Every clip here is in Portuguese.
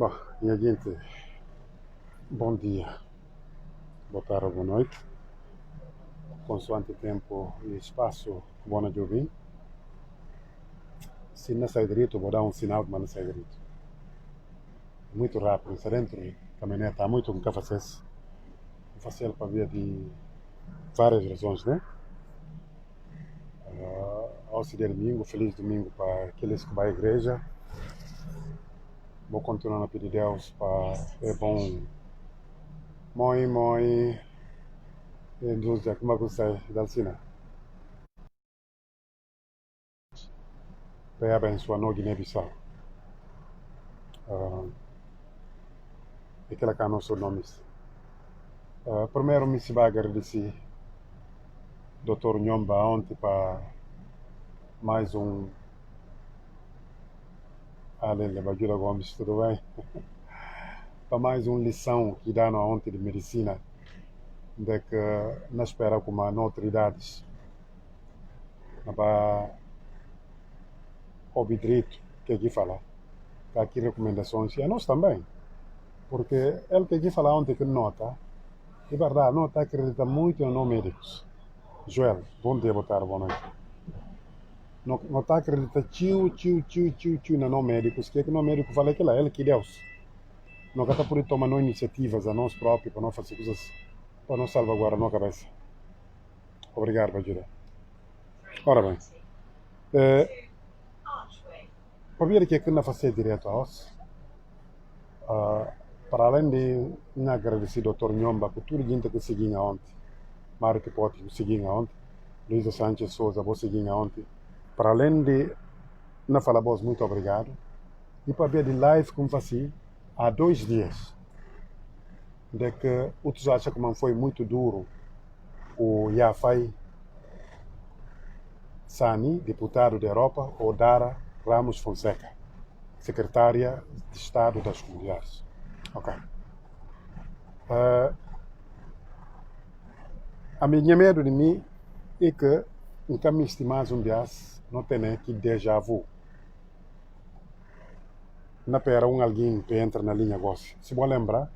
Bom, minha gente, bom dia, boa tarde, boa noite. Consoante tempo e espaço, buona de ouvir. Se não sai direito, vou dar um sinal que não sai direito. Muito rápido, está dentro da caminhonete, há muito que fazer. Fazer para via de várias razões, né? Ao ser domingo, feliz domingo para aqueles que vão à igreja. Vou continuar a pedir a Deus para é bom. Moi, indústria, como é que sai da China? Para abençoar no Guiné-Bissau. Aquela que é nossos nomes. Primeiro, me se vai agradecer Dr. Nhomba ontem para mais Além de Bajura Gomes, tudo bem? Para mais uma lição que dá ontem de medicina, de que não espera como a autoridades para obediente, que aqui fala, que aqui recomendações, e a nós também, porque ele que aqui fala ontem que nota, de verdade, nota acredita muito em nós médicos. Joel, bom dia, boa tarde, boa noite. Não está acreditando tio na nós médicos, que nós médicos fala que lá, ele que Deus. Não está por tomar iniciativas a nós próprios para não fazer coisas para não salvaguardar a nossa cabeça. Obrigado, Bajura. Ora bem, para ver o que é que não fazer direto a nós, para além de agradecer ao Dr. Nhomba por tudo que seguia ontem, Mário que pode seguir ontem, Luísa Sánchez Souza, vou seguir ontem, para além de não falar voz muito obrigado, e para ver de live como fazia há 2 dias, de que outros acham que foi muito duro o Yafai Sani, deputado da Europa, ou Dara Ramos Fonseca, secretária de Estado das Comunidades. Ok. A minha medo de mim é que nunca me estimas dia não tem que déjà vu. Não pera alguém que entra na linha gosto. Se vou lembrar,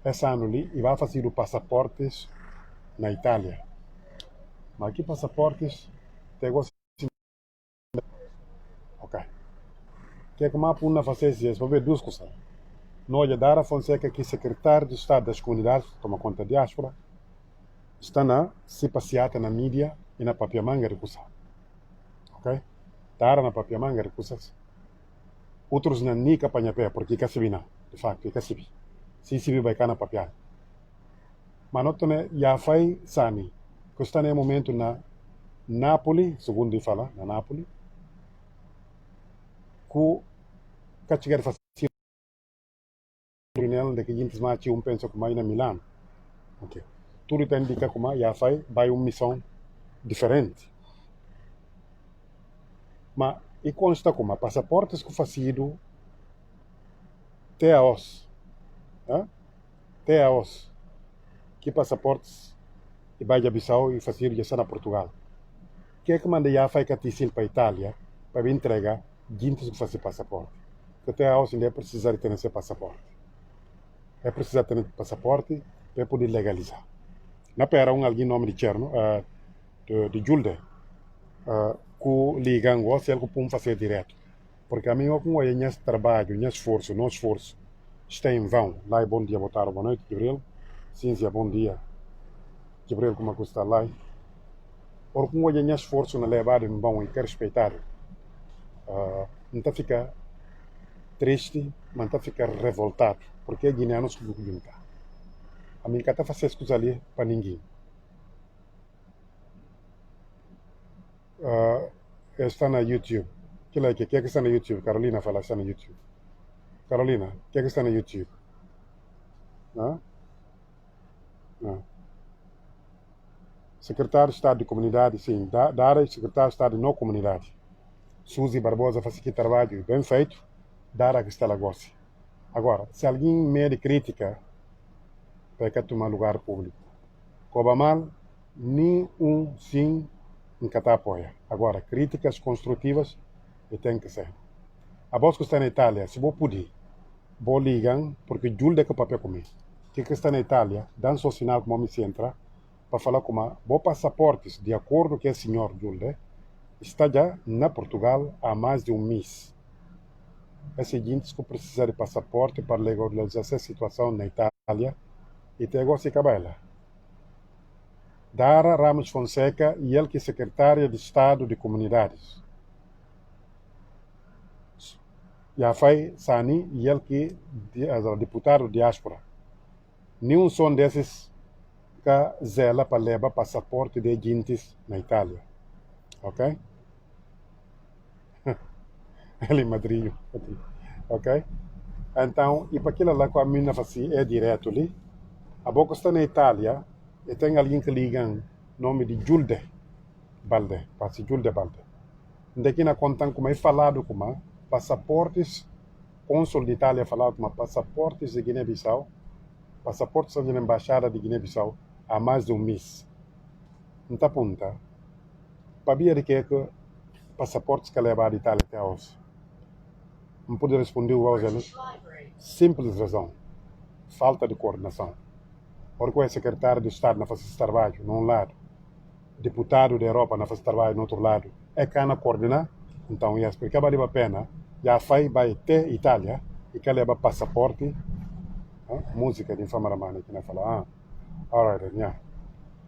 esse ano ali, e vai fazer o passaportes na Itália. Mas aqui passaportes, tem gosto. Ok. Que é que mais puna fazer isso? Vou ver duas coisas. Nós, Dara Fonseca, que é secretário de Estado das Comunidades, toma conta da diáspora, está se passeata na mídia e na papiamanga de coisa. Ok? Dara na papiamanga de coisas. Outros não nem apanha pé, porque é que não. De facto, é que se vai cá na papiar. Mas não tem, já faz sani, que está no momento na Nápoles, segundo ele fala, na Nápoles, que chegar a fazer reunião de que a gente mais pensa como aí na Milão. Ok. Tudo tem indica como já vai uma missão diferente. Mas e consta como passaportes que fazido até a os, até a os, que passaportes e vai a Bissau e fazer já na Portugal. Que é que manda já faz caticil para a Itália para entregar gente que fazer passaporte. Que até a os ainda é precisar ter esse passaporte. É precisar ter passaporte para poder legalizar. Na pera alguém nome de Cherno, de Julde, que liga o se ele pode fazer direto. Porque a mim eu com esse trabalho, esse esforço, não esforço, está em vão. Lá é bom dia, boa tarde, boa noite, Gabriel. Cínzia, bom dia. Gabriel, como é que está lá? Porque com esse esforço na levada em vão e quer respeitar, não está ficar triste, mas está ficar revoltado. Porque é guineanos que não está. A mim está fazendo as coisas ali para ninguém. Está na YouTube. Que é que está na YouTube? Carolina fala está na YouTube. Carolina, o que está na YouTube? Não? Não. Secretário de Estado de Comunidade, sim, da área de Secretário de Estado de não comunidade. Suzy Barbosa faz aqui trabalho bem feito, da área que está lá gosta. Agora, se alguém mede crítica, vai que tomar lugar público. Coba mal, nenhum sim, nunca apoia. Agora, críticas construtivas, e tem que ser. A voz que está na Itália, se vou puder, vou ligar, porque julde que papel comigo. Que está na Itália, dá um sinal como me entra, para falar com a vou passaportes, de acordo com o senhor Julde, está já na Portugal há mais de um mês. É seguinte que precisa de passaporte para legalizar essa situação na Itália e tem agora se cabela. Dara Ramos Fonseca e ele que é secretário de Estado de Comunidades. Já foi Sani e ele que é deputado de diáspora. Nenhum som desses que zela para levar passaporte de gente na Itália. Ok? Ele madrinho. Ok? Então, e para aquilo lá que a mina faz é direto ali. A boca está na Itália e tem alguém que liga nome de Julde Balde. Faz Julde Balde. Daqui na conta como é falado como passaportes, cônsul de Itália falado como passaportes de Guiné-Bissau, passaportes da embaixada de Guiné-Bissau há mais de um mês. Então, punta, para ver de que passaportes que levar de Itália até hoje. Não pude responder hoje, simples razão, falta de coordenação. Porque o secretário de Estado não faz esse trabalho, num lado, deputado da Europa não faz esse trabalho, no outro lado, é que não coordenar, então, ia explicar, vale a pena, já vai até Itália, e que leva passaporte, música de Famaramani, que não fala, alright, yeah,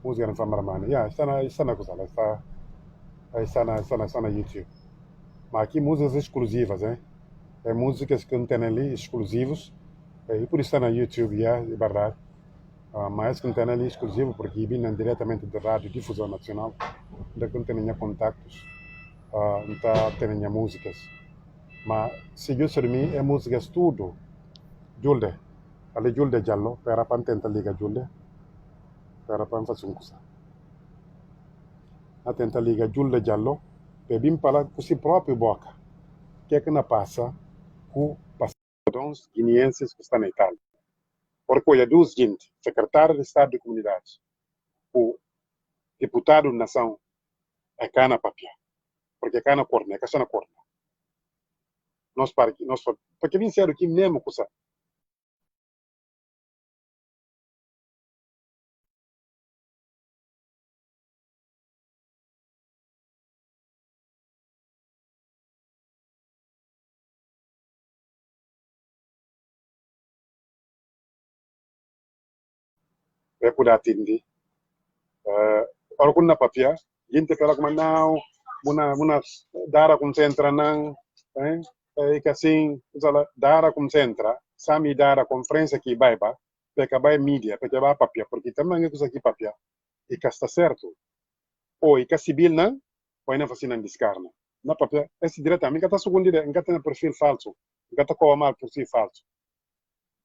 música de Famaramani, yeah, está na coisa, está na YouTube. Mas aqui músicas exclusivas, hein? É músicas que não tem ali, exclusivos, e por isso está na YouTube, é verdade. Mas que não tem ali exclusivo, porque vêm diretamente da Rádio Difusão Nacional, onde não tem contactos, não tem músicas. Mas se eu ser mim, é músicas tudo. Julde, ali Julde Jallo, para tentar ligar Julde, para fazer coisa. A tentar ligar Julde Jallo, para vir falar com si próprio boca. O que é que não passa com os guineenses que estão na Itália? Porque olha, duas gente, secretário de Estado de Comunidades, o deputado da nação, é cana papia. Porque é cana corne, é cana corne. Porque vim ser aqui mesmo, coisa. É por atender. Algum na papia, gente pela como não, muna dara concentra não, e que assim, dara concentra, sami dara conferência que vai ba, porque vai mídia, porque vai papia, porque também é coisa aqui papia, e que está certo, ou e que civil não, ou não fazendo descarna. Na papia, esse diretamente, está segundo dire, engata na perfil falso, engata com mal perfil falso.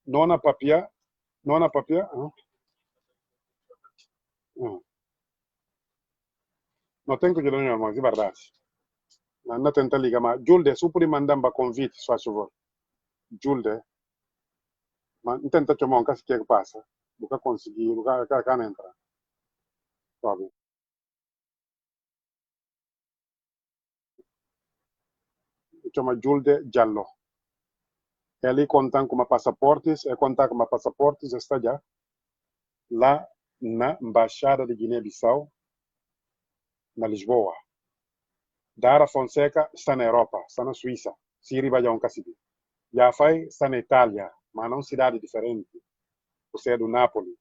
Não na papia, não tem que dizer não, é verdade. Não tenta ligar, mas Julde, super mandamba convite, se faz favor. Julde, mas não tenta chamar um caso que passa. Nunca consegui, nunca entra. Sabe? Chama Julde Jallo. Ele conta com passaportes, está já lá na Embaixada de Guiné-Bissau, na Lisboa. Dara Fonseca está na Europa, está na Suíça. Siri vai já um caso. Já foi, está na Itália, mas não cidade diferente. Você é do Nápoles.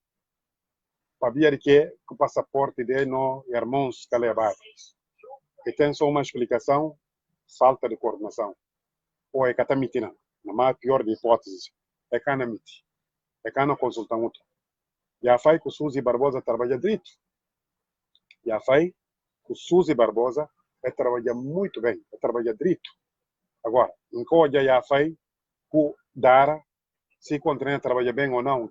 Para ver que o passaporte dele não é irmãos calebados. E tem só uma explicação, falta de coordenação. Ou é catamitina, na pior de hipóteses, é canamite, é cana consultar outro. Já faz que o Suzy Barbosa trabalha direito. Já faz que o Suzy Barbosa trabalha muito bem, trabalha direito. Agora, em coisa já faz que o Dara, se encontra trabalha bem ou não,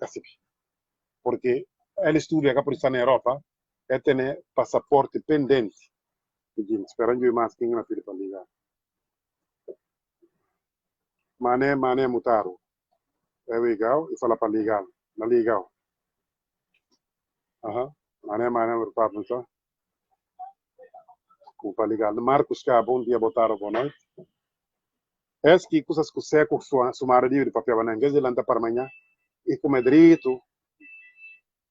porque ele estuda cá por estar na Europa, é ter passaporte pendente. Esperando mais quem na fila para ligar. Mané Mutaro. There we go. E fala para ligar. Na ligar. Mané, por só. Para ligar. Marcos, cá, bom dia, boa tarde, boa noite. Es que coisas que seco sumara de papel banana, que lanta para amanhã e come drito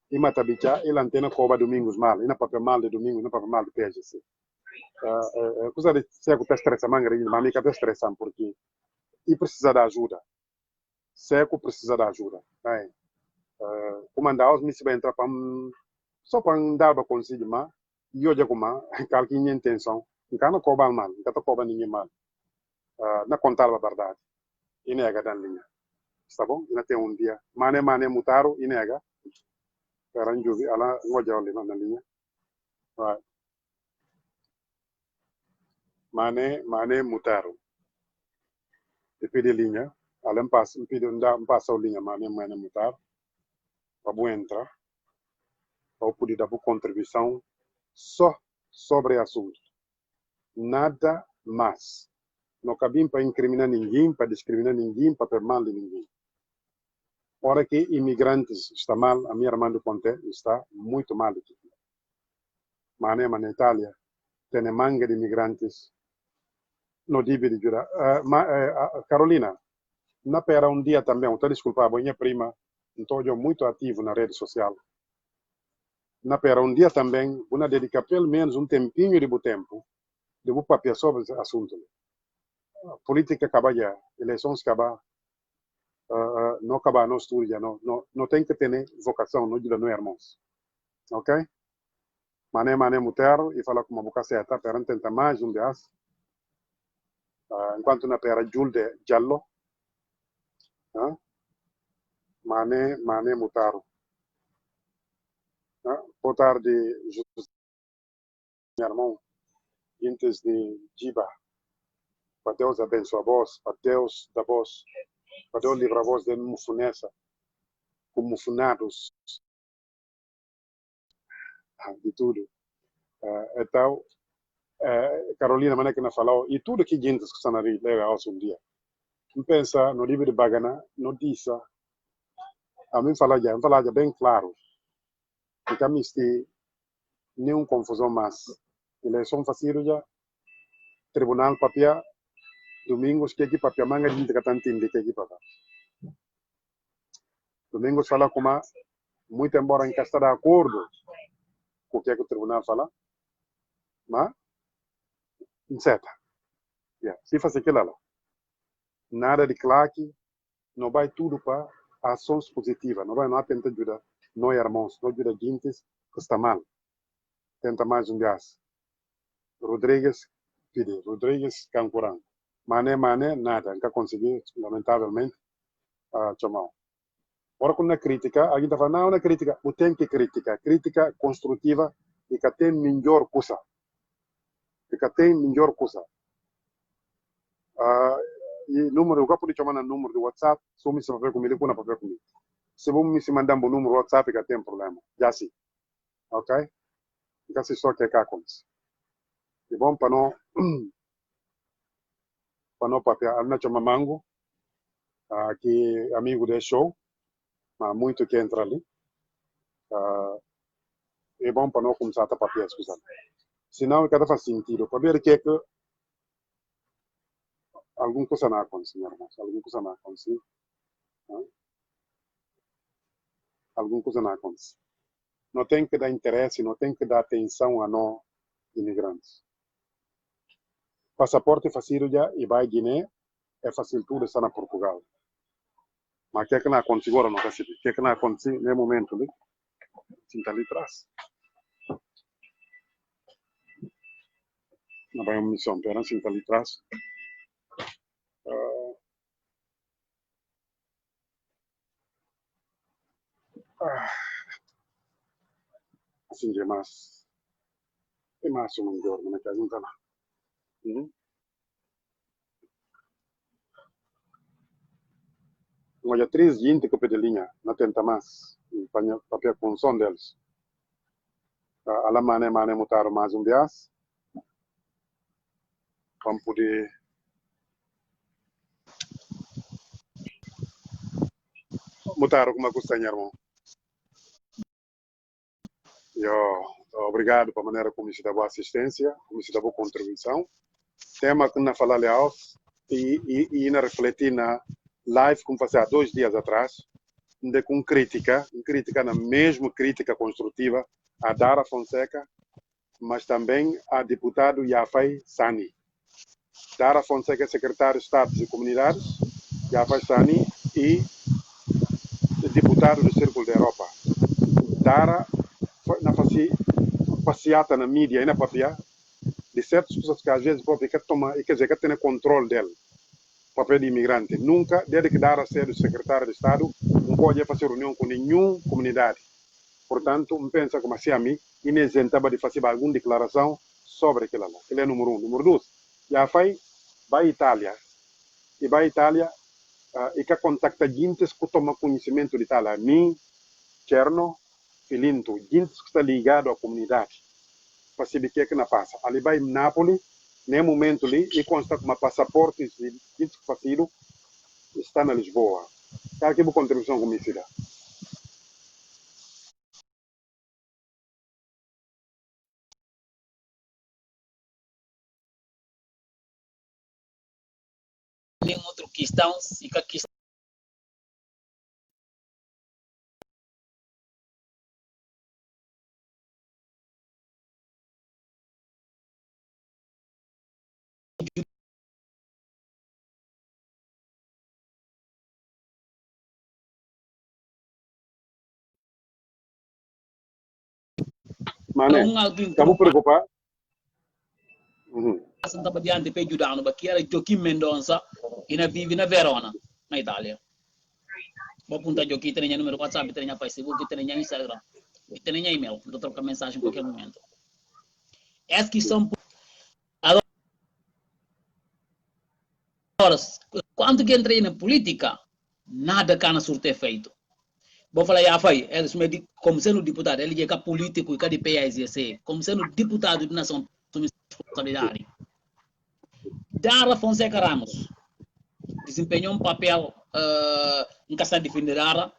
e mata bicha e lantena coba domingos mal, e na papel mal de domingo, na papel mal de peixe assim. Coisa de seco tá estressa manga, mas me tá estressando porque e precisa de ajuda. Seco precisa de ajuda. Aí, comandar os me se vai entrar para só para dar para conseguir mas e eu já como calquinha intenção. Então não cobra mal, não tá cobra ninguém mal. Na contar a verdade. E nega dan linha. Está bom? Ina tem dia. Mane mutaro e nega. Karan jubi ala ngoja oli na linha. Vai. Mane mutaro. E pede linha. Ala pede passa linha mane mutaro. Para entrar. Para poder dar contribuição só sobre assunto. Nada mais. Não cabim para incriminar ninguém, para discriminar ninguém, para ter mal de ninguém. Ora que imigrantes está mal, a minha irmã do Ponte está muito mal aqui. Mas na Itália tem manga de imigrantes, não deve de jurar. Carolina, na pera dia também, estou desculpado, minha prima, estou muito ativo na rede social. Na pera dia também, vou dedicar pelo menos tempinho de tempo, de vou papel sobre esse assunto. Política acaba já, eleições acaba, não acaba não estuda, não tem que ter vocação, não ajuda no irmãos. Ok? Mané mutero e fala com uma boca certa, para tentar mais dia. Enquanto na pera julde giallo, mané mutaro. Potar de meu irmão, intes de Jiba, para Deus abençoe a vós, para Deus da vós, para Deus livrar vós de mufunesa, como mufunados, de tudo. Então, Carolina, mané que não falou, e tudo que gente que está na rede, leva aos dia. Não pensa no livro de Bagana, notícia, a mim falar já bem claro, que a mim nenhuma confusão mais. Eleição facil já, tribunal papia, domingos que aqui papia manga de cantantin de que aqui papia. Domingos fala como muito embora em que está de acordo com o que o tribunal fala, mas incerta. Se faz aquilo lá, nada de claque, não vai tudo para ações positivas, não vai não tenta ajudar nós irmãos, não ajuda gente que está mal. Tenta mais gás. Rodrigues pede, Rodrigues Cancurão. Mané, nada, nunca consegui, lamentavelmente, chamar. Ora, com uma crítica, alguém está falando, não, uma crítica, o tem que crítica construtiva e que tem melhor coisa. Que tem melhor coisa. E número, eu posso chamar no número do WhatsApp, se você papel comigo, com papel comigo. Se você me mandar um número do WhatsApp, que tem problema. Já sim. Ok? Então, se só que é cá com isso. E bom, para não papel, não chama Mango, que amigo do show, mas muito que entra ali. É bom para não começar a tapar as coisas. Senão, cada faz sentido. Para ver que é que alguma coisa não acontece, irmãos. Alguma coisa não acontece. Alguma coisa não acontece. Não tem que dar interesse, não tem que dar atenção a nós, imigrantes. Passaporte fácil já e vai Guiné, é fácil tudo estar na Portugal. Mas o que é que não acontece agora, não sei. O que é que não acontece nesse momento, né? Sinta ali atrás. Não vai uma missão, pera, sinta ali atrás. Assim, é mais um melhor, não é que a gente lá. Uma três gente que pede linha, não tenta mais. Papel com som deles. Ala mané mutaram mais dias. Vamos poder mutaram como costanha, irmão. Obrigado pela maneira como se dá boa assistência, como se dá boa contribuição. Tema que não falar leal, e na refletir na live como passei há 2 dias atrás, de com crítica na mesma crítica construtiva a Dara Fonseca, mas também a deputado Yafai Sani. Dara Fonseca é secretário de Estado de Comunidades, Yafai Sani e deputado do Círculo da Europa. Dara na passeata na mídia e na papia de certas pessoas que às vezes próprio quer tomar e quer dizer que tem controle dele, papel de imigrante. Nunca, desde que Dara ser o secretário de Estado, não pode fazer reunião com nenhuma comunidade. Portanto, pensa como assim a mim, inexentava de fazer alguma declaração sobre aquilo lá. Aquele é número 1. Número 2, já vai à Itália. E vai à Itália e que contacta gente que toma conhecimento de Itália. Mim, Cherno, Filinto, gente que está ligado à comunidade. Para saber o que é que não passa. Ali vai em Nápoles, nesse momento ali, e consta como passaporte de gente que fazido está na Lisboa. Qual que é a contribuição como isso dá? Tem outra questão, e que a questão Mané, estamos preocupados? Estava diante per Giuliano, perché era Joaquim Mendonça, e vive na Verona, na Italia. Vou apontar Joaquim, tem número WhatsApp, tem Facebook, tem Instagram, e tem e-mail, vou trocar mensagem em qualquer momento. Essa que são... Agora, quando que entrei na política, nada cana surte feito. Vou falar, já foi, como sendo deputado, ele é político e de PSC, como sendo deputado de nação, responsabilidade. Dara Fonseca Ramos desempenhou um papel em questão de defender Dara,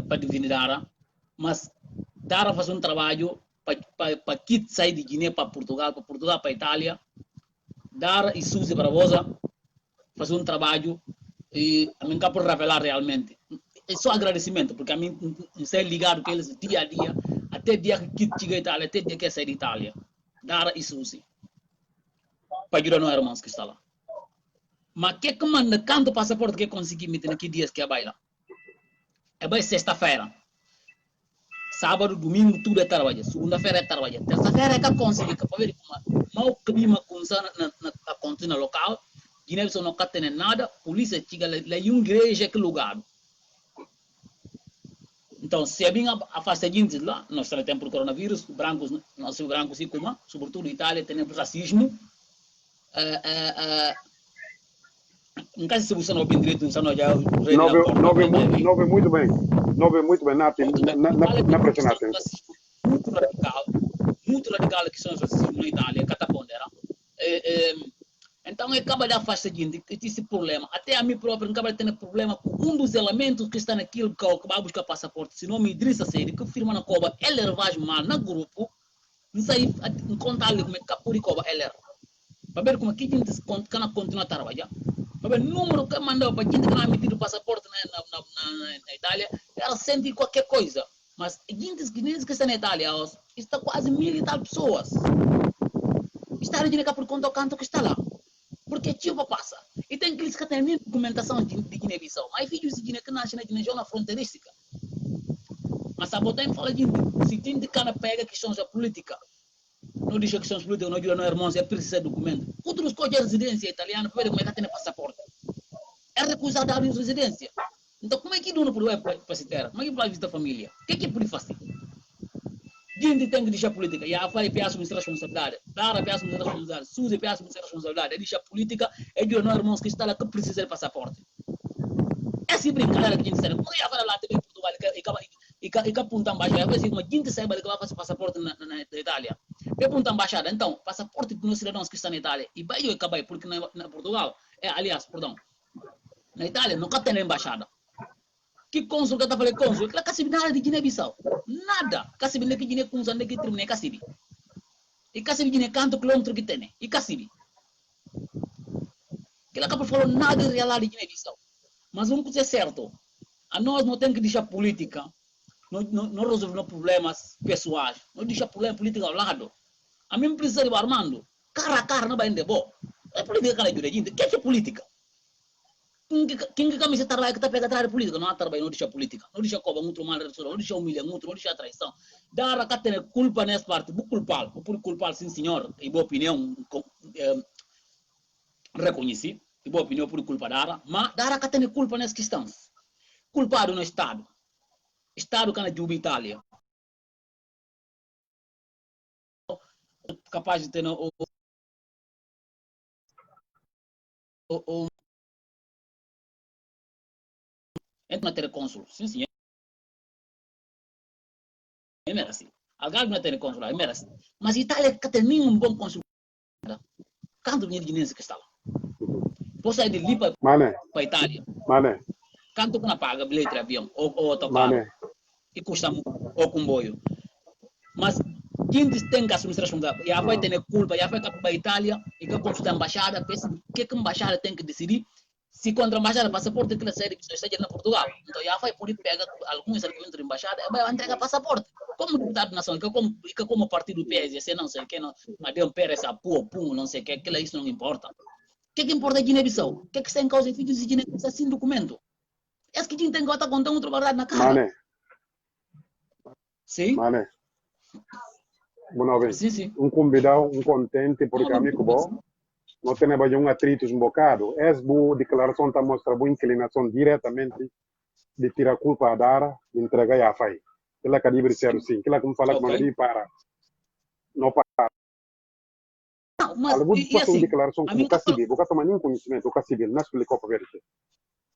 para defender Dara, mas Dara faz um trabalho para Kit sair de Guiné para Portugal para Itália. Dara e Suzy Barbosa faz um trabalho e a mim por revelar realmente. É só agradecimento, porque a mim sei ligado com eles dia a dia, até dia que Kit chega a Itália, até dia que sai de Itália. Dara e Suzy. Para ajudar os irmãos que estão lá. Mas que manda canto passaporte que consegui meter aqui dias que é baila? É bem sexta-feira. Sábado, domingo, tudo é trabalho. Segunda-feira é trabalho. Terça-feira é que consegui. Para ver como mal clima na contina local. Guiné-Bissau não tem nada. Polícia chega lá em uma igreja que lugar. Então, se é bem afastadinho lá, nós temos por coronavírus, brancos, nós somos brancos e como, sobretudo Itália, tem racismo. Em caso de você não tem direito, não já... Nove muito bem, na pressão atenção. Muito radical que são os racismos na Itália, catapondera. Então, acaba de afastadinho, esse problema. Até a mim próprio, acaba de ter problema com um dos elementos que está naquilo que vai buscar passaporte. Se não me diz a série, que firma na Coba, ele vai mal no grupo, não sei, contar ali como é que a Puri Coba, ele para ver como é que a gente continua a trabalhar. Para ver o número que mandou para a gente que não emitir o passaporte na Itália, era 100 e qualquer coisa. Mas a gente que está na Itália, está quase 1000 e tal pessoas. Está a Guiné por conta do canto que está lá. Porque tipo passa. E tem aqueles que têm nem documentação de Guiné-Bissau. Mas filhos de Guiné que nascem na Guiné-Bissau na fronteirística. Mas a botar fala de se tem de cara pega questões da política. Não diz questões políticas, não diz não irmãos, é preciso documento. Outros coisas de residência italiana, para ver como é que tem passaporte. É recusado a residência. Então como é que não pode para se ter? Como é que pode visitar a família? O que é pode fazer? Gente tem que deixar política. E a FAI peça muita responsabilidade. Dara peça muita responsabilidade. Suzy peça muita responsabilidade. É deixar política. É de não irmãos que estão lá que precisam de passaporte. Essa brincadeira que a gente sabe. Como é que vai lá também em Portugal e que aponta a embaixada? Vai ser uma gente saiba que vai fazer passaporte na Itália. Vai apontar a embaixada. Então, passaporte dos cidadãos que estão na Itália. E vai acabar porque na Portugal, aliás, perdão, na Itália nunca tem embaixada. Que cônsul que está falando cônsul? Que lá cacibe nada de Guiné-Bissau. Nada. Cacibe nem que Guiné cônsul nem que termine cacibe. E cacibe Guiné quanto quilômetro que tem? E cacibe. Que ela acaba falando nada de realidade de Guiné-Bissau. Mas uma coisa é certo, a nós não temos que deixar política, não resolver problemas pessoais, não deixar problema político ao lado. A mim precisa de Armando, cara a cara não vai ainda bom. É política que ela ajuda a gente. O que é política? Quem que camisa trabalha que está pegando atrás da política? Não há trabalho, não deixa política. Não deixa cobra muito mal, não deixa humilhar muito, não deixa traição. Dá a ter culpa nessa parte, vou culpá-lo. Vou culpá-lo, sim senhor. Em boa opinião, reconheci. Em boa opinião, por culpa da mas dá a ter culpa nessa questão. Culpado no Estado. Estado que na Juba, Itália. Capaz de ter entra na telecônsul, sim, sim, é merece. Algarve na telecônsul, é merece. Mas Itália que tem nenhum bom consul. Quanto dinheiro guinense que está lá? Posso sair de ali para a Itália. Mané. Quanto que não paga bilhete de avião ou autocarro? E custa o comboio. Mas quem tem que assumir essa responsabilidade? Já vai ter culpa, já vai para a Itália e que consulta a embaixada, pensa o que a embaixada tem que decidir. Se contra a embaixada passaporte que ela sai na Portugal, então já vai por pegar alguns argumentos da embaixada e vai entregar passaporte. Como deputado nacional, que como partido PS, não sei o que, não deu Pérez a pum, não sei o que, aquilo isso não importa. O que importa é Guiné-Bissau? O que está em causa de filhos de Guiné-Bissau sem documento? É que quem tem que estar contando outra verdade na cara. Mané. Sim? Mané. Boa vez. Sim. Convidado, contente, porque amigo bom. Não tem um atrito um bocado. Essa declaração está mostrando uma inclinação diretamente de tirar a culpa a Dara e entregar a FAI. Ela que deve ser assim. Ela como fala que não para. Não para. Mas vou fazer assim, uma declaração como o civil. Vou tomar nenhum conhecimento do civil. Não explicou para ver.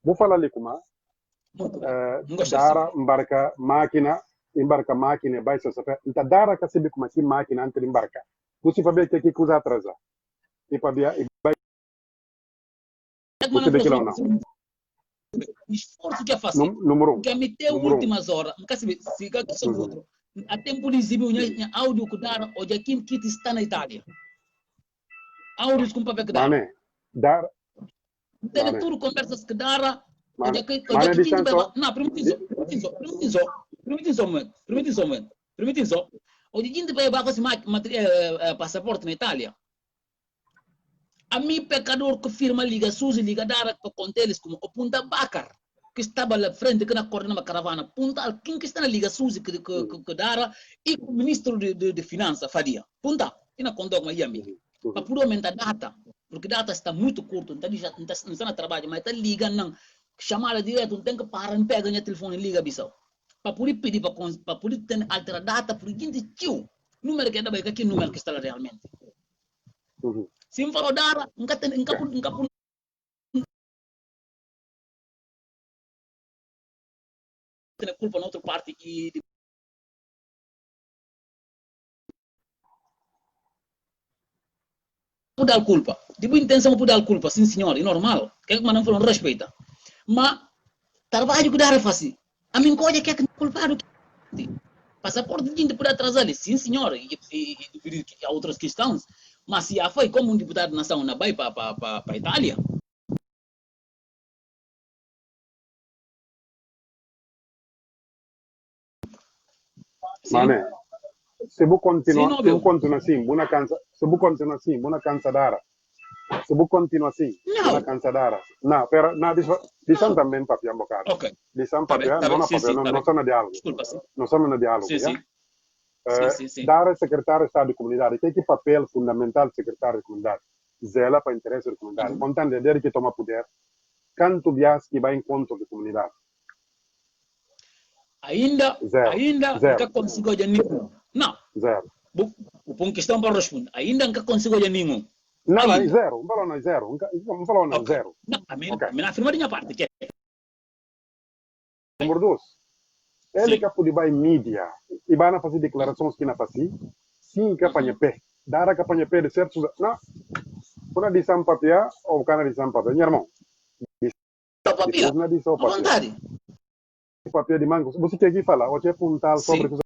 Vou falar ali como Dara embarca máquina e vai se saber. Então Dara que sabe como que máquina antes de embarcar. Você vai ver que coisa atrasa. E para ver você vê que não. Esforço que é fácil. Número 1. Que a meter últimas horas, não quer saber se é que outro. Até por exemplo, áudio que dá hoje aqui que está na Itália. Áudios com papel que dá. Dar. Tem tudo conversas que dá. Hoje aqui não, permite só. Hoje a gente vai para esse passaporte na Itália. A mim, pecador que firma liga Suzy, liga Dara para contar eles como o Punta Bacar, que estava na frente, que na corda na caravana. Punta, quem que está na liga Suzy, que Dara, e o ministro de Finanças, Fadia. Punta, e na conta com Miami. Para poder aumentar a data, porque a data está muito curta, não está na trabalho, mas está ligando, não. Chamada direto, não tem que parar, não pega o telefone e liga, Bissau. Para poder pedir, para poder ter alterar a data, por gente, tio, número que é da beca, que número que está lá realmente. Se me falou Dara, nunca tem culpa na outra parte e dar a culpa. Tipo, intenção por dar a culpa, sim senhor, é normal. Que é que não falou, respeita. Mas, trabalho que Dara é fácil. A minha coisa que é que não é culpado. Passaporte de gente por atrasar, sim senhor, e há outras questões. Mas se já foi como um deputado nacional na Bahia para a Itália. Mané, se você continuar assim, você cansa Dara. Se você continuar assim, você cansa Dara. Não, pera, não, deixa também papel um bocado. Ok. Deixa papel, não papel, não só no diálogo. Desculpa, sim. Não só no diálogo, Sim. Dara é secretário de Estado de Comunidade. Que papel fundamental do secretário de Comunidade? Zela para o interesse da comunidade. Contando desde que toma poder, quanto vias que vai em conta da comunidade? Ainda nunca consigo de nenhum. Não. Zero. Por questão para responder. Ainda nunca consigo de nenhum. Não, é zero. Não é zero. Não falou não, zero. Não, a minha afirma de minha parte. Que é. Número 2. Ele que pode ir em mídia e vai fazer declarações que não fazem. Sim, que apanha pé. Dara que apanha pé de certos. Não. Quando diz um papel, ou quando diz um papel. Meu irmão. Papel. Não diz o papel. Vontade. Papel de mango. Você quer que falar? Você é puntal sobre